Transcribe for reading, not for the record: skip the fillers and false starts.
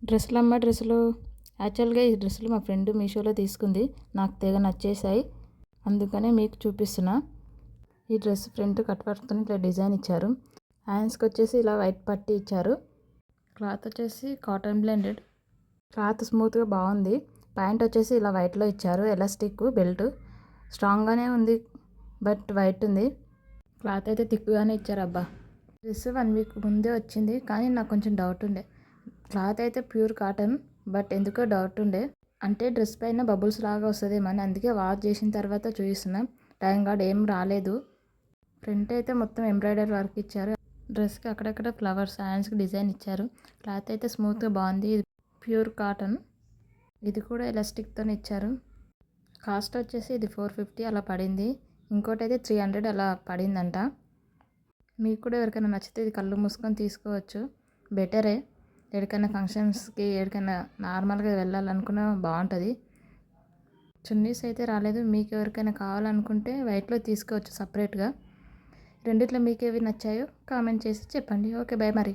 డ్రెస్సులు యాక్చువల్గా ఈ డ్రెస్సులు మా ఫ్రెండ్ మీషోలో తీసుకుంది. నాకు తెగ నచ్చేసాయి, అందుకనే మీకు చూపిస్తున్నా. ఈ డ్రెస్ ఫ్రంట్ కట్ వర్క్తో ఇట్లా డిజైన్ ఇచ్చారు. హ్యాండ్స్కి వచ్చేసి ఇలా వైట్ పట్టి ఇచ్చారు. క్లాత్ వచ్చేసి కాటన్ బ్లెండెడ్, క్లాత్ స్మూత్గా బాగుంది. ప్యాంట్ వచ్చేసి ఇలా వైట్లో ఇచ్చారు. ఎలాస్టిక్ బెల్ట్ స్ట్రాంగ్గానే ఉంది, బట్ వైట్ ఉంది. క్లాత్ అయితే థిక్గానే ఇచ్చారు. అబ్బా, డ్రెస్ 1 వీక్ ముందే వచ్చింది, కానీ నాకు కొంచెం డౌట్ ఉండే. క్లాత్ అయితే ప్యూర్ కాటన్, బట్ ఎందుకో డౌట్ ఉండే. అంటే డ్రెస్ పైన బబుల్స్ లాగా వస్తుందేమని, అందుకే వాష్ చేసిన తర్వాత చూపిస్తున్నాం. టైం కార్డ్ ఏం రాలేదు. ఫ్రంట్ అయితే మొత్తం ఎంబ్రాయిడరీ వర్క్ ఇచ్చారు. డ్రెస్కి అక్కడక్కడ ఫ్లవర్స్, హ్యాండ్స్కి డిజైన్ ఇచ్చారు. క్లాత్ అయితే స్మూత్గా బాగుంది. ఇది ప్యూర్ కాటన్. ఇది కూడా ఎలాస్టిక్తో ఇచ్చారు. కాస్ట్ వచ్చేసి ఇది 450 అలా పడింది. ఇంకోటి అయితే 300 అలా పడిందంట. మీకు కూడా ఎవరికైనా నచ్చితే ఇది కళ్ళు మూసుకొని తీసుకోవచ్చు, బెటరే. ఎక్కడికైనా ఫంక్షన్స్కి, ఎక్కడికైనా నార్మల్గా వెళ్ళాలనుకున్నా బాగుంటుంది. చున్నీస్ అయితే రాలేదు. మీకు ఎవరికైనా కావాలనుకుంటే వైట్లో తీసుకోవచ్చు సపరేట్గా. రెండిట్లో మీకు ఏవి నచ్చాయో కామెంట్ చేసి చెప్పండి. ఓకే, బై మరి.